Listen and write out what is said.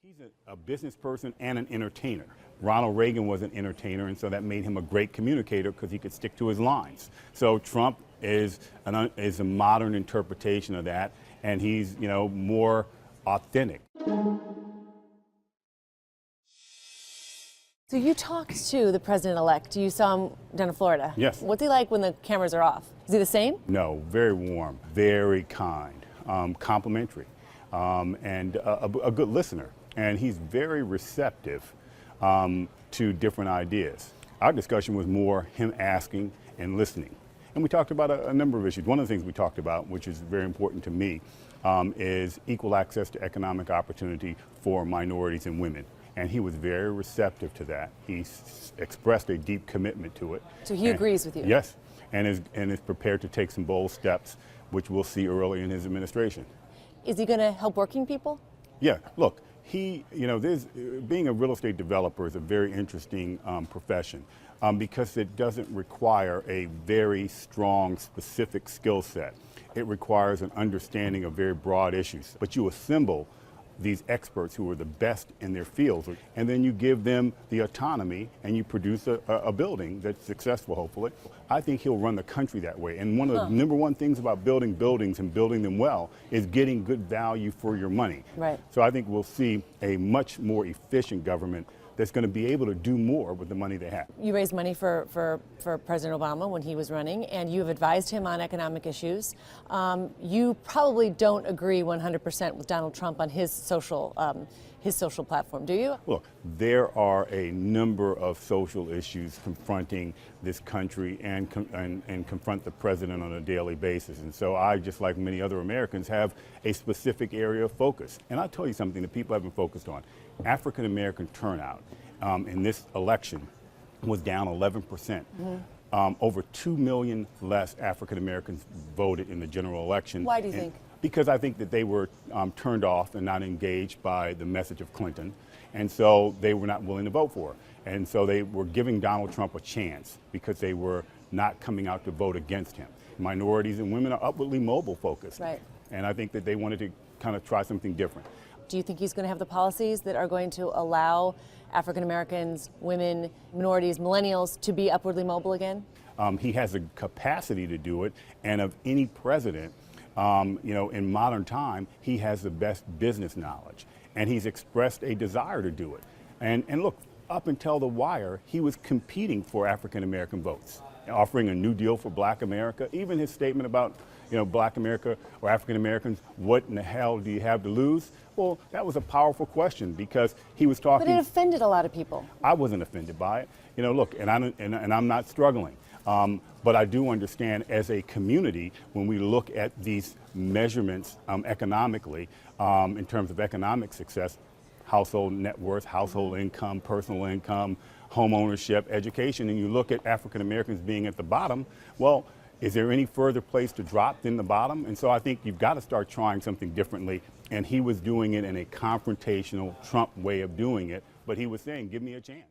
He's a business person and an entertainer. Ronald Reagan was an entertainer, and so that made him a great communicator because he could stick to his lines. So Trump is a modern interpretation of that, and he's, more authentic. So you talked to the president-elect. You saw him down in Florida. Yes. What's he like when the cameras are off? Is he the same? No, very warm, very kind, complimentary, and a good listener. And he's very receptive to different ideas. Our discussion was more him asking and listening. And we talked about a number of issues. One of the things we talked about, which is very important to me, is equal access to economic opportunity for minorities and women. And he was very receptive to that. He expressed a deep commitment to it. So he agrees with you? Yes, and is prepared to take some bold steps, which we'll see early in his administration. Is he going to help working people? Yeah, look, being a real estate developer is a very interesting profession because it doesn't require a very strong, specific skill set. It requires an understanding of very broad issues. But you assemble these experts who are the best in their fields, and then you give them the autonomy and you produce a building that's successful, hopefully. I think he'll run the country that way. And one of the number one things about building buildings and building them well is getting good value for your money. Right. So I think we'll see a much more efficient government that's going to be able to do more with the money they have. You raised money for President Obama when he was running, and you've advised him on economic issues. You probably don't agree 100% with Donald Trump on his social platform, do you? Look, there are a number of social issues confronting this country and confront the president on a daily basis. And so I, just like many other Americans, have a specific area of focus. And I'll tell you something that people have been focused on. African American turnout in this election was down 11%. Mm-hmm. Over 2 million less African Americans voted in the general election. Why do you think? Because I think that they were turned off and not engaged by the message of Clinton, and so they were not willing to vote for her. And so they were giving Donald Trump a chance because they were not coming out to vote against him. Minorities and women are upwardly mobile focused. Right. And I think that they wanted to kind of try something different. Do you think he's going to have the policies that are going to allow African Americans, women, minorities, millennials to be upwardly mobile again? He has the capacity to do it, and of any president, in modern time, he has the best business knowledge, and he's expressed a desire to do it. And look, up until the wire, he was competing for African American votes, offering a new deal for Black America. Even his statement about, Black America or African Americans, what in the hell do you have to lose? Well, that was a powerful question because he was talking. But it offended a lot of people. I wasn't offended by it. Look, and I'm not struggling. But I do understand as a community, when we look at these measurements economically, in terms of economic success, household net worth, household income, personal income, home ownership, education, and you look at African Americans being at the bottom, well, is there any further place to drop than the bottom? And so I think you've got to start trying something differently. And he was doing it in a confrontational Trump way of doing it, but he was saying, give me a chance.